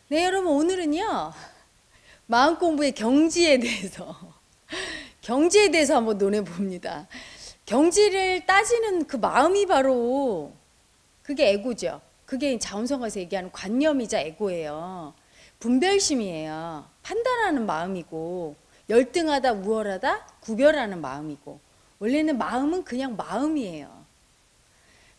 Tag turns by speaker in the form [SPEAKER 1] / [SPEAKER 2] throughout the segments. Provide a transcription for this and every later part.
[SPEAKER 1] 네, 여러분 오늘은요. 마음 공부의 경지에 대해서 경지에 대해서 한번 논해 봅니다. 경지를 따지는 그 마음이 바로 그게 에고죠. 그게 자원성어에서 얘기하는 관념이자 에고예요. 분별심이에요. 판단하는 마음이고 열등하다 우월하다 구별하는 마음이고 원래는 마음은 그냥 마음이에요.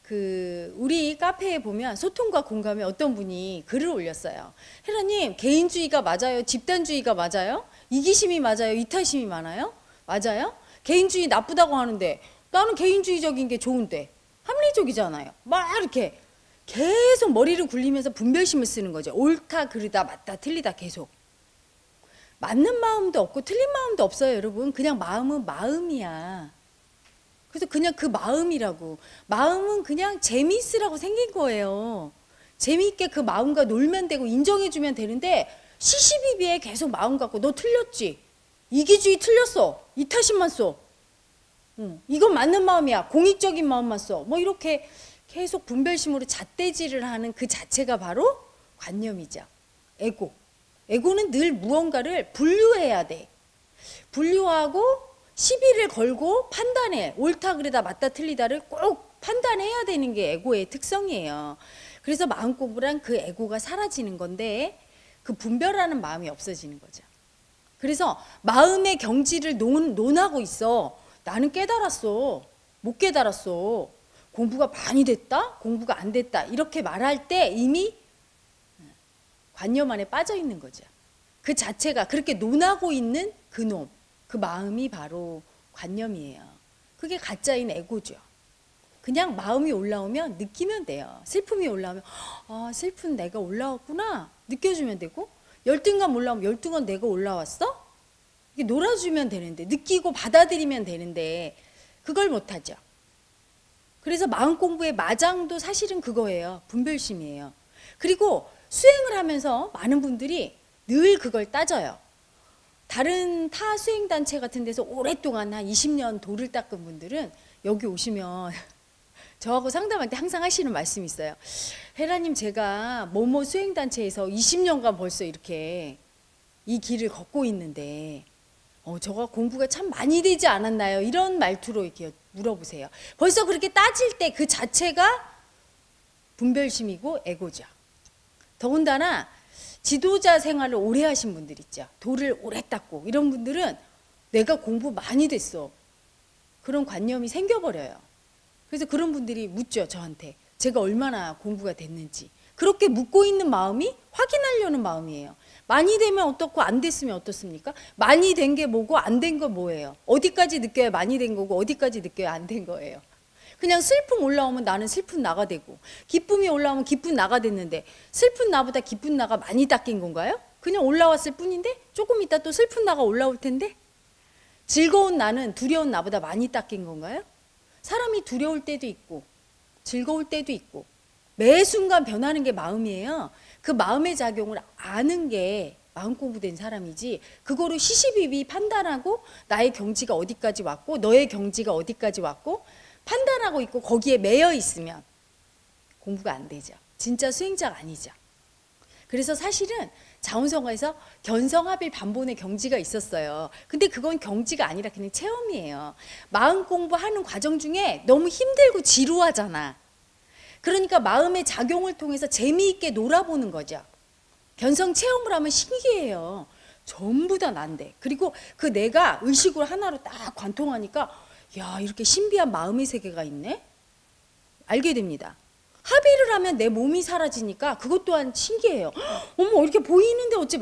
[SPEAKER 1] 우리 카페에 보면 소통과 공감에 어떤 분이 글을 올렸어요. 헤라님, 개인주의가 맞아요? 집단주의가 맞아요? 이기심이 맞아요? 이타심이 많아요? 맞아요? 개인주의 나쁘다고 하는데 나는 개인주의적인 게 좋은데 합리적이잖아요. 막 이렇게 계속 머리를 굴리면서 분별심을 쓰는 거죠. 옳다, 그르다, 맞다, 틀리다 계속. 맞는 마음도 없고 틀린 마음도 없어요, 여러분. 그냥 마음은 마음이야. 그래서 그냥 그 마음이라고. 마음은 그냥 재미있으라고 생긴 거예요. 재미있게 그 마음과 놀면 되고 인정해주면 되는데 시시비비에 계속 마음 갖고 너 틀렸지? 이기주의 틀렸어. 이타심만 써. 이건 맞는 마음이야. 공익적인 마음만 써. 뭐 이렇게 계속 분별심으로 잣대질을 하는 그 자체가 바로 관념이죠. 에고. 에고는 늘 무언가를 분류해야 돼. 분류하고 시비를 걸고 판단해. 옳다 그르다 맞다 틀리다를 꼭 판단해야 되는 게 에고의 특성이에요. 그래서 마음 공부란 그 에고가 사라지는 건데 그 분별하는 마음이 없어지는 거죠. 그래서 마음의 경지를 논하고 있어. 나는 깨달았어. 못 깨달았어. 공부가 많이 됐다? 공부가 안 됐다. 이렇게 말할 때 이미 관념 안에 빠져 있는 거죠. 그 자체가 그렇게 논하고 있는 그놈. 그 마음이 바로 관념이에요. 그게 가짜인 에고죠. 그냥 마음이 올라오면 느끼면 돼요. 슬픔이 올라오면 아, 슬픈 내가 올라왔구나 느껴주면 되고, 열등감 올라오면 열등감 내가 올라왔어? 이게 놀아주면 되는데, 느끼고 받아들이면 되는데 그걸 못하죠. 그래서 마음 공부의 마장도 사실은 그거예요. 분별심이에요. 그리고 수행을 하면서 많은 분들이 늘 그걸 따져요. 다른 타 수행단체 같은 데서 오랫동안 한 20년 도를 닦은 분들은 여기 오시면 저하고 상담할 때 항상 하시는 말씀이 있어요. 헤라님, 제가 뭐뭐 수행단체에서 20년간 벌써 이렇게 이 길을 걷고 있는데 저가 공부가 참 많이 되지 않았나요? 이런 말투로 이렇게 물어보세요. 벌써 그렇게 따질 때 그 자체가 분별심이고 에고죠. 더군다나 지도자 생활을 오래 하신 분들 있죠. 도를 오래 닦고 이런 분들은 내가 공부 많이 됐어. 그런 관념이 생겨버려요. 그래서 그런 분들이 묻죠, 저한테. 제가 얼마나 공부가 됐는지. 그렇게 묻고 있는 마음이 확인하려는 마음이에요. 많이 되면 어떻고 안 됐으면 어떻습니까? 많이 된 게 뭐고 안 된 거 뭐예요? 어디까지 느껴야 많이 된 거고 어디까지 느껴야 안 된 거예요? 그냥 슬픔 올라오면 나는 슬픈 나가 되고, 기쁨이 올라오면 기쁜 나가 됐는데 슬픈 나보다 기쁜 나가 많이 닦인 건가요? 그냥 올라왔을 뿐인데 조금 있다 또 슬픈 나가 올라올 텐데, 즐거운 나는 두려운 나보다 많이 닦인 건가요? 사람이 두려울 때도 있고 즐거울 때도 있고 매 순간 변하는 게 마음이에요. 그 마음의 작용을 아는 게 마음 공부된 사람이지, 그거로 시시비비 판단하고 나의 경지가 어디까지 왔고 너의 경지가 어디까지 왔고 판단하고 있고 거기에 매여 있으면 공부가 안 되죠. 진짜 수행자가 아니죠. 그래서 사실은 자원성어에서 견성합일 반본의 경지가 있었어요. 근데 그건 경지가 아니라 그냥 체험이에요. 마음 공부하는 과정 중에 너무 힘들고 지루하잖아. 그러니까 마음의 작용을 통해서 재미있게 놀아보는 거죠. 견성 체험을 하면 신기해요. 전부 다 난데. 그리고 그 내가 의식으로 하나로 딱 관통하니까 야, 이렇게 신비한 마음의 세계가 있네? 알게 됩니다. 합의를 하면 내 몸이 사라지니까 그것 또한 신기해요. 어머, 이렇게 보이는데 어찌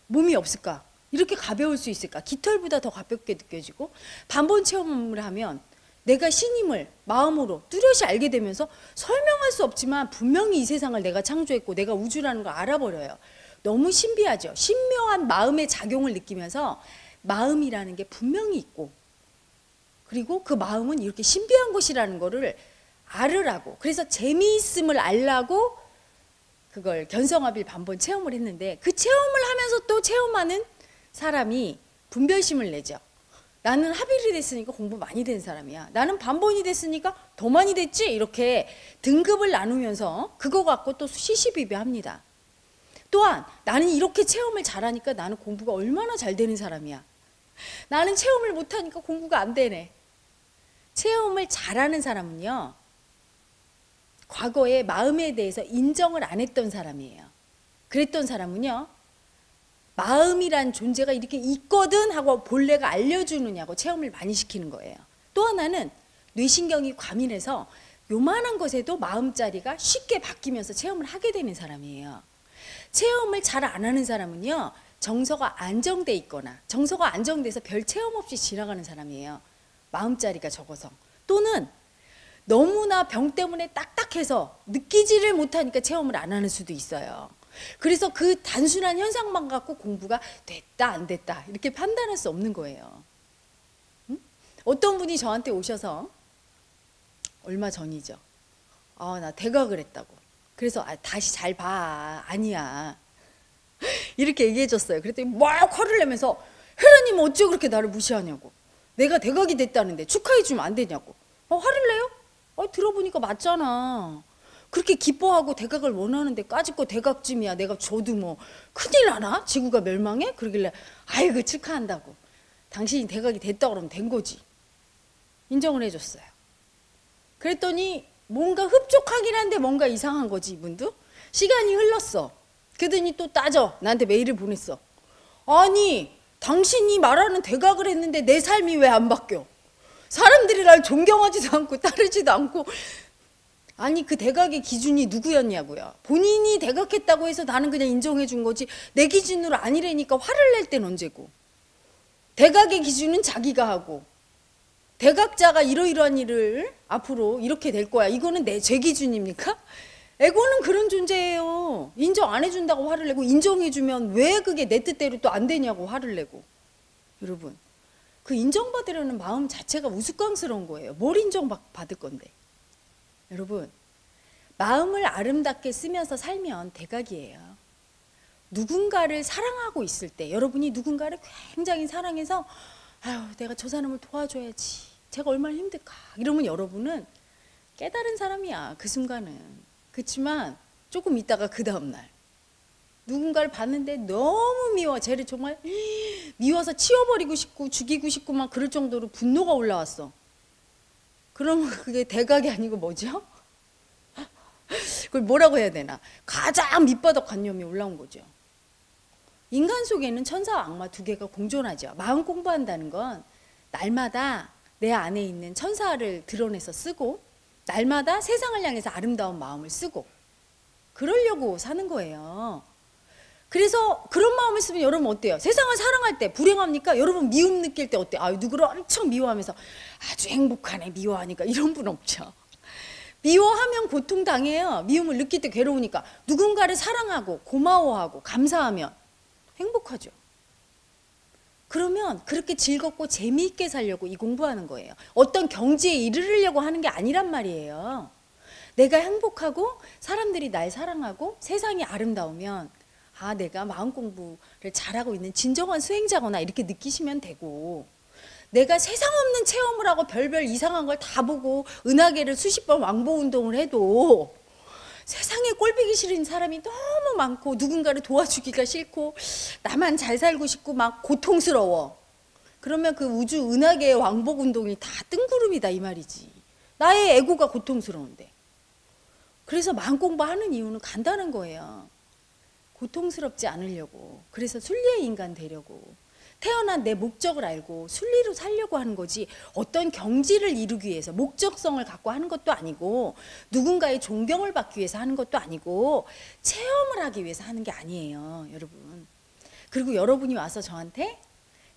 [SPEAKER 1] 몸이 없을까? 이렇게 가벼울 수 있을까? 깃털보다 더 가볍게 느껴지고, 반본 체험을 하면 내가 신임을 마음으로 뚜렷이 알게 되면서 설명할 수 없지만 분명히 이 세상을 내가 창조했고 내가 우주라는 걸 알아버려요. 너무 신비하죠. 신묘한 마음의 작용을 느끼면서 마음이라는 게 분명히 있고, 그리고 그 마음은 이렇게 신비한 것이라는 거를 알으라고, 그래서 재미있음을 알라고 그걸 견성합일 반본 체험을 했는데, 그 체험을 하면서 또 체험하는 사람이 분별심을 내죠. 나는 합일이 됐으니까 공부 많이 된 사람이야. 나는 반본이 됐으니까 더 많이 됐지? 이렇게 등급을 나누면서 그거 갖고 또 시시비비합니다. 또한 나는 이렇게 체험을 잘하니까 나는 공부가 얼마나 잘 되는 사람이야. 나는 체험을 못하니까 공부가 안 되네. 체험을 잘하는 사람은요, 과거에 마음에 대해서 인정을 안 했던 사람이에요. 그랬던 사람은요, 마음이란 존재가 이렇게 있거든 하고 본래가 알려주느냐고 체험을 많이 시키는 거예요. 또 하나는 뇌신경이 과민해서 요만한 것에도 마음자리가 쉽게 바뀌면서 체험을 하게 되는 사람이에요. 체험을 잘 안 하는 사람은요, 정서가 안정돼 있거나 정서가 안정돼서 별 체험 없이 지나가는 사람이에요. 마음자리가 적어서. 또는 너무나 병 때문에 딱딱해서 느끼지를 못하니까 체험을 안 하는 수도 있어요. 그래서 그 단순한 현상만 갖고 공부가 됐다 안 됐다 이렇게 판단할 수 없는 거예요. 응? 어떤 분이 저한테 오셔서 얼마 전이죠. 나 대각을 했다고. 그래서 다시 잘 봐. 아니야. 이렇게 얘기해 줬어요. 그랬더니 막 화를 내면서 혜라님 어째 그렇게 나를 무시하냐고. 내가 대각이 됐다는데 축하해 주면 안 되냐고. 화를 내요? 들어보니까 맞잖아. 그렇게 기뻐하고 대각을 원하는데 까짓거 대각쯤이야. 내가 줘도 뭐 큰일 나나? 지구가 멸망해? 그러길래 아이고 축하한다고. 당신이 대각이 됐다 그러면 된 거지. 인정을 해줬어요. 그랬더니 뭔가 흡족하긴 한데 뭔가 이상한 거지 이분도. 시간이 흘렀어. 그러더니 또 따져. 나한테 메일을 보냈어. 아니 당신이 말하는 대각을 했는데 내 삶이 왜 안 바뀌어? 사람들이 날 존경하지도 않고 따르지도 않고. 아니 그 대각의 기준이 누구였냐고요. 본인이 대각했다고 해서 나는 그냥 인정해 준 거지 내 기준으로 아니라니까 화를 낼 땐 언제고. 대각의 기준은 자기가 하고 대각자가 이러이러한 일을 앞으로 이렇게 될 거야. 이거는 제 기준입니까? 에고는 그런 존재예요. 인정 안 해준다고 화를 내고 인정해주면 왜 그게 내 뜻대로 또 안 되냐고 화를 내고. 여러분 그 인정받으려는 마음 자체가 우스꽝스러운 거예요. 뭘 인정받을 건데. 여러분 마음을 아름답게 쓰면서 살면 대각이에요. 누군가를 사랑하고 있을 때 여러분이 누군가를 굉장히 사랑해서 아유 내가 저 사람을 도와줘야지 제가 얼마나 힘들까 이러면 여러분은 깨달은 사람이야 그 순간은. 그렇지만 조금 있다가 그 다음날 누군가를 봤는데 너무 미워. 쟤를 정말 미워서 치워버리고 싶고 죽이고 싶고 막 그럴 정도로 분노가 올라왔어. 그러면 그게 대각이 아니고 뭐죠? 그걸 뭐라고 해야 되나? 가장 밑바닥 관념이 올라온 거죠. 인간 속에는 천사와 악마 두 개가 공존하죠. 마음 공부한다는 건 날마다 내 안에 있는 천사를 드러내서 쓰고 날마다 세상을 향해서 아름다운 마음을 쓰고 그러려고 사는 거예요. 그래서 그런 마음을 쓰면 여러분 어때요? 세상을 사랑할 때 불행합니까? 여러분 미움 느낄 때 어때요? 누구를 엄청 미워하면서 아주 행복하네 미워하니까 이런 분 없죠. 미워하면 고통당해요. 미움을 느낄 때 괴로우니까. 누군가를 사랑하고 고마워하고 감사하면 행복하죠. 그러면 그렇게 즐겁고 재미있게 살려고 이 공부하는 거예요. 어떤 경지에 이르려고 하는 게 아니란 말이에요. 내가 행복하고 사람들이 날 사랑하고 세상이 아름다우면 내가 마음 공부를 잘하고 있는 진정한 수행자구나 이렇게 느끼시면 되고, 내가 세상 없는 체험을 하고 별별 이상한 걸 다 보고 은하계를 수십 번 왕복 운동을 해도 세상에 꼴보기 싫은 사람이 너무 많고 누군가를 도와주기가 싫고 나만 잘 살고 싶고 막 고통스러워. 그러면 그 우주 은하계의 왕복 운동이 다 뜬구름이다 이 말이지. 나의 에고가 고통스러운데. 그래서 마음 공부하는 이유는 간단한 거예요. 고통스럽지 않으려고. 그래서 순리의 인간 되려고. 태어난 내 목적을 알고 순리로 살려고 하는 거지, 어떤 경지를 이루기 위해서 목적성을 갖고 하는 것도 아니고 누군가의 존경을 받기 위해서 하는 것도 아니고 체험을 하기 위해서 하는 게 아니에요, 여러분. 그리고 여러분이 와서 저한테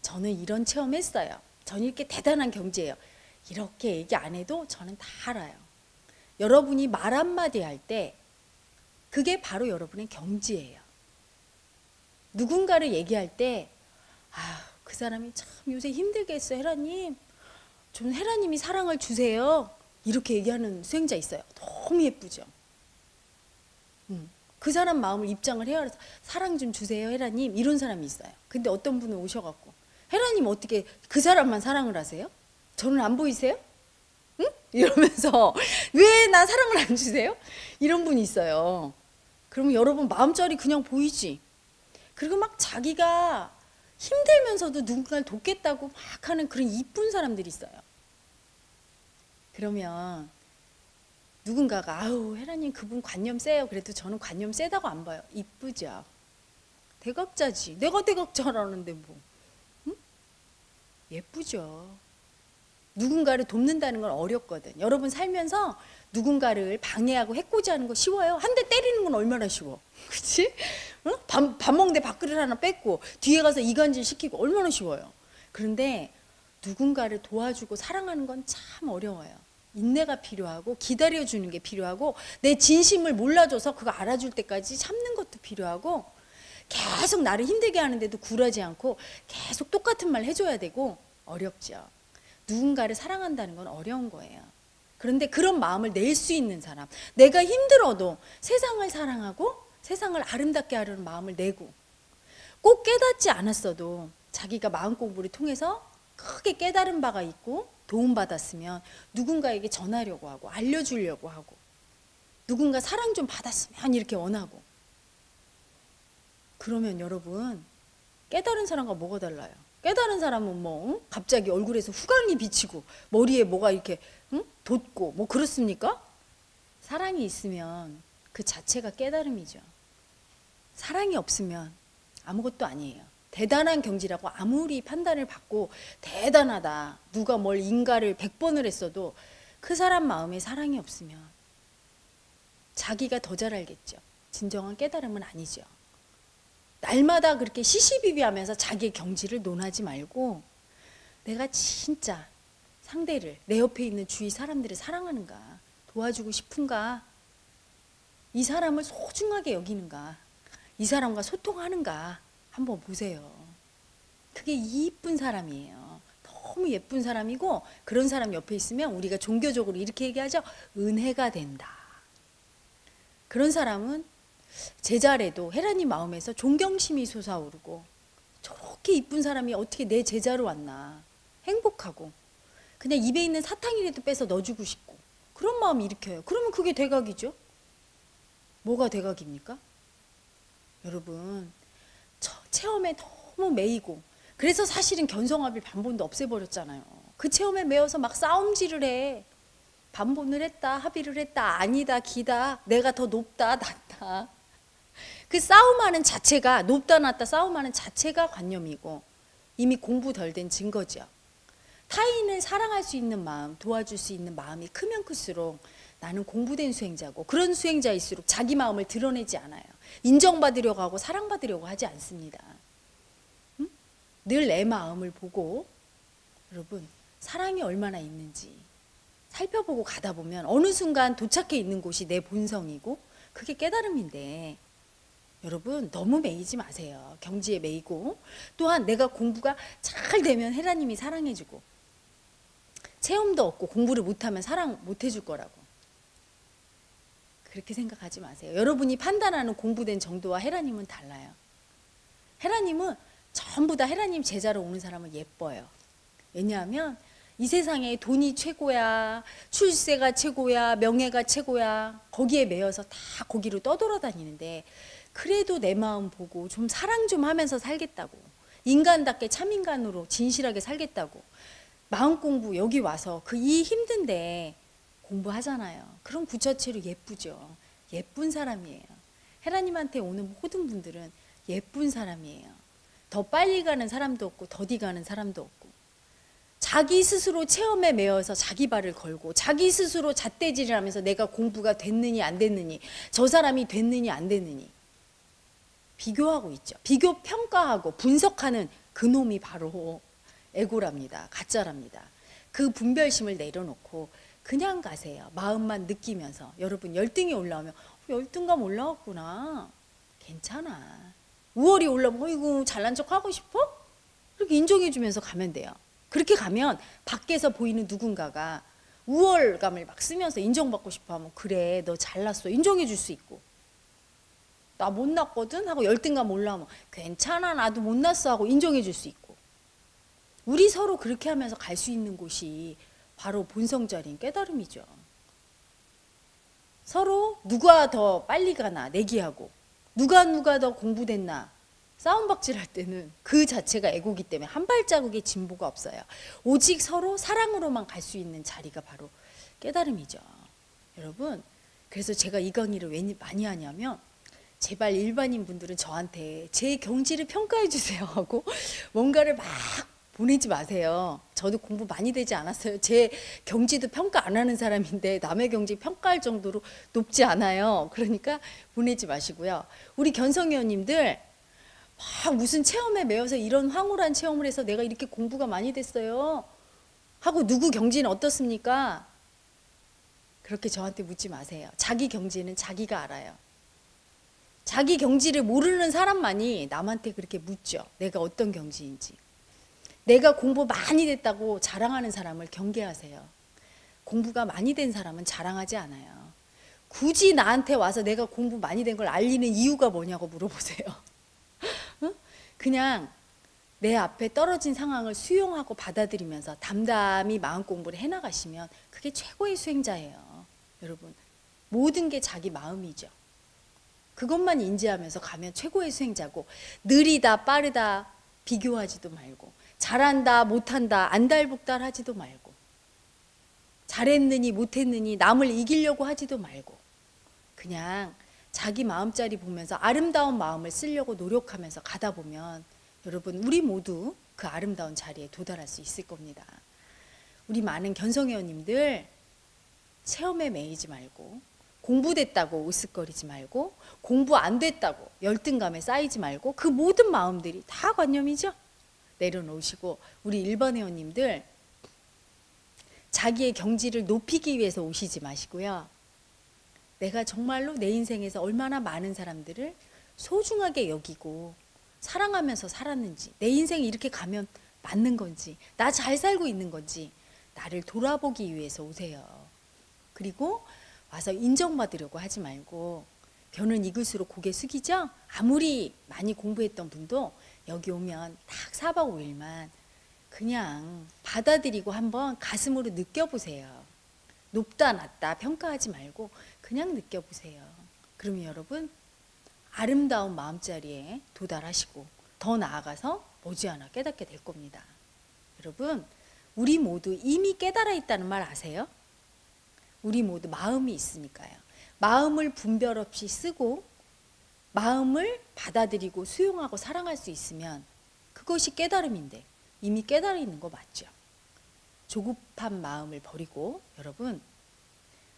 [SPEAKER 1] 저는 이런 체험했어요, 저는 이렇게 대단한 경지예요, 이렇게 얘기 안 해도 저는 다 알아요. 여러분이 말 한마디 할 때 그게 바로 여러분의 경지예요. 누군가를 얘기할 때 그 사람이 참 요새 힘들게 했어, 헤라님. 좀 헤라님이 사랑을 주세요. 이렇게 얘기하는 수행자 있어요. 너무 예쁘죠. 그 사람 마음을 입장을 해야 해서 사랑 좀 주세요, 헤라님. 이런 사람이 있어요. 근데 어떤 분은 오셔갖고 헤라님 어떻게 그 사람만 사랑을 하세요? 저는 안 보이세요? 응? 이러면서 왜 나 사랑을 안 주세요? 이런 분이 있어요. 그러면 여러분 마음절이 그냥 보이지? 그리고 막 자기가 힘들면서도 누군가를 돕겠다고 막 하는 그런 이쁜 사람들이 있어요. 그러면 누군가가 아우 헤라님 그분 관념 세요. 그래도 저는 관념 세다고 안 봐요. 이쁘죠. 대각자지. 내가 대각자라는데 뭐. 응? 예쁘죠. 누군가를 돕는다는 건 어렵거든. 여러분 살면서 누군가를 방해하고 해코지하는 거 쉬워요? 한 대 때리는 건 얼마나 쉬워. 그치? 응? 밥 먹는데 밥그릇 하나 뺏고 뒤에 가서 이간질 시키고 얼마나 쉬워요. 그런데 누군가를 도와주고 사랑하는 건 참 어려워요. 인내가 필요하고 기다려주는 게 필요하고 내 진심을 몰라줘서 그거 알아줄 때까지 참는 것도 필요하고 계속 나를 힘들게 하는데도 굴하지 않고 계속 똑같은 말 해줘야 되고 어렵죠. 누군가를 사랑한다는 건 어려운 거예요. 그런데 그런 마음을 낼 수 있는 사람, 내가 힘들어도 세상을 사랑하고 세상을 아름답게 하려는 마음을 내고 꼭 깨닫지 않았어도 자기가 마음 공부를 통해서 크게 깨달은 바가 있고 도움받았으면 누군가에게 전하려고 하고 알려주려고 하고 누군가 사랑 좀 받았으면 이렇게 원하고 그러면 여러분 깨달은 사람과 뭐가 달라요? 깨달은 사람은 뭐 갑자기 얼굴에서 후광이 비치고 머리에 뭐가 이렇게 돋고 뭐 그렇습니까? 사랑이 있으면 그 자체가 깨달음이죠. 사랑이 없으면 아무것도 아니에요. 대단한 경지라고 아무리 판단을 받고 대단하다 누가 뭘 인가를 100번을 했어도 그 사람 마음에 사랑이 없으면 자기가 더 잘 알겠죠. 진정한 깨달음은 아니죠. 날마다 그렇게 시시비비하면서 자기의 경지를 논하지 말고 내가 진짜 상대를 내 옆에 있는 주위 사람들을 사랑하는가 도와주고 싶은가 이 사람을 소중하게 여기는가 이 사람과 소통하는가 한번 보세요. 그게 이쁜 사람이에요. 너무 예쁜 사람이고 그런 사람 옆에 있으면 우리가 종교적으로 이렇게 얘기하죠. 은혜가 된다. 그런 사람은 제자래도 헤라님 마음에서 존경심이 솟아오르고 저렇게 이쁜 사람이 어떻게 내 제자로 왔나 행복하고 그냥 입에 있는 사탕이라도 빼서 넣어주고 싶고 그런 마음이 일으켜요. 그러면 그게 대각이죠. 뭐가 대각입니까? 여러분 체험에 너무 매이고 그래서 사실은 견성합일 반본도 없애버렸잖아요. 그 체험에 매여서 막 싸움질을 해. 반본을 했다 합의를 했다 아니다 기다 내가 더 높다 낮다 그 싸움하는 자체가 높다 낮다 싸움하는 자체가 관념이고 이미 공부 덜 된 증거죠. 타인을 사랑할 수 있는 마음 도와줄 수 있는 마음이 크면 클수록 나는 공부된 수행자고 그런 수행자일수록 자기 마음을 드러내지 않아요. 인정받으려고 하고 사랑받으려고 하지 않습니다. 늘 내 마음을 보고 여러분 사랑이 얼마나 있는지 살펴보고 가다 보면 어느 순간 도착해 있는 곳이 내 본성이고 그게 깨달음인데 여러분 너무 매이지 마세요. 경지에 매이고 또한 내가 공부가 잘 되면 헤라님이 사랑해주고 체험도 없고 공부를 못하면 사랑 못해줄 거라고 그렇게 생각하지 마세요. 여러분이 판단하는 공부된 정도와 헤라님은 달라요. 헤라님은 전부 다 헤라님 제자로 오는 사람은 예뻐요. 왜냐하면 이 세상에 돈이 최고야 출세가 최고야 명예가 최고야 거기에 매여서 다 거기로 떠돌아다니는데 그래도 내 마음 보고 좀 사랑 좀 하면서 살겠다고 인간답게 참인간으로 진실하게 살겠다고 마음 공부 여기 와서 그 이 힘든데 공부하잖아요. 그럼 구처체로 예쁘죠. 예쁜 사람이에요. 헤라님한테 오는 모든 분들은 예쁜 사람이에요. 더 빨리 가는 사람도 없고 더디 가는 사람도 없고 자기 스스로 체험에 매여서 자기 발을 걸고 자기 스스로 잣대질을 하면서 내가 공부가 됐느니 안 됐느니 저 사람이 됐느니 안 됐느니 비교하고 있죠. 비교 평가하고 분석하는 그놈이 바로 에고랍니다. 가짜랍니다. 그 분별심을 내려놓고 그냥 가세요. 마음만 느끼면서 여러분 열등이 올라오면 열등감 올라왔구나. 괜찮아. 우월이 올라오면 어이구 잘난 척 하고 싶어? 그렇게 인정해 주면서 가면 돼요. 그렇게 가면 밖에서 보이는 누군가가 우월감을 막 쓰면서 인정받고 싶어 하면 그래 너 잘났어 인정해 줄 수 있고 나 못났거든 하고 열등감 올라오면 괜찮아 나도 못났어 하고 인정해 줄 수 있고 우리 서로 그렇게 하면서 갈 수 있는 곳이 바로 본성자리인 깨달음이죠. 서로 누가 더 빨리 가나 내기하고 누가 더 공부됐나 싸움박질 할 때는 그 자체가 에고기 때문에 한 발자국의 진보가 없어요. 오직 서로 사랑으로만 갈 수 있는 자리가 바로 깨달음이죠. 여러분, 그래서 제가 이 강의를 왜 많이 하냐면 제발 일반인 분들은 저한테 제 경지를 평가해 주세요 하고 뭔가를 막 보내지 마세요. 저도 공부 많이 되지 않았어요. 제 경지도 평가 안 하는 사람인데 남의 경지 평가할 정도로 높지 않아요. 그러니까 보내지 마시고요. 우리 견성회원님들 막 무슨 체험에 매여서 이런 황홀한 체험을 해서 내가 이렇게 공부가 많이 됐어요 하고 누구 경지는 어떻습니까? 그렇게 저한테 묻지 마세요. 자기 경지는 자기가 알아요. 자기 경지를 모르는 사람만이 남한테 그렇게 묻죠. 내가 어떤 경지인지. 내가 공부 많이 됐다고 자랑하는 사람을 경계하세요. 공부가 많이 된 사람은 자랑하지 않아요. 굳이 나한테 와서 내가 공부 많이 된 걸 알리는 이유가 뭐냐고 물어보세요. 그냥 내 앞에 떨어진 상황을 수용하고 받아들이면서 담담히 마음 공부를 해나가시면 그게 최고의 수행자예요. 여러분, 모든 게 자기 마음이죠. 그것만 인지하면서 가면 최고의 수행자고, 느리다 빠르다 비교하지도 말고, 잘한다 못한다 안달복달 하지도 말고, 잘했느니 못했느니 남을 이기려고 하지도 말고, 그냥 자기 마음자리 보면서 아름다운 마음을 쓰려고 노력하면서 가다 보면 여러분, 우리 모두 그 아름다운 자리에 도달할 수 있을 겁니다. 우리 많은 견성회원님들 체험에 매이지 말고, 공부됐다고 으쓱거리지 말고, 공부 안 됐다고 열등감에 쌓이지 말고, 그 모든 마음들이 다 관념이죠. 내려놓으시고, 우리 일반 회원님들 자기의 경지를 높이기 위해서 오시지 마시고요. 내가 정말로 내 인생에서 얼마나 많은 사람들을 소중하게 여기고 사랑하면서 살았는지, 내 인생이 이렇게 가면 맞는 건지, 나 잘 살고 있는 건지 나를 돌아보기 위해서 오세요. 그리고 와서 인정받으려고 하지 말고, 겨는 익을수록 고개 숙이죠? 아무리 많이 공부했던 분도 여기 오면 딱 4박 5일만 그냥 받아들이고 한번 가슴으로 느껴보세요. 높다 낮다 평가하지 말고 그냥 느껴보세요. 그러면 여러분 아름다운 마음자리에 도달하시고 더 나아가서 머지않아 깨닫게 될 겁니다. 여러분, 우리 모두 이미 깨달아 있다는 말 아세요? 우리 모두 마음이 있으니까요. 마음을 분별 없이 쓰고 마음을 받아들이고 수용하고 사랑할 수 있으면 그것이 깨달음인데, 이미 깨달아 있는 거 맞죠? 조급한 마음을 버리고 여러분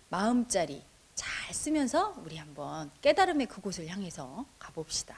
[SPEAKER 1] 마음자리 잘 쓰면서 우리 한번 깨달음의 그곳을 향해서 가봅시다.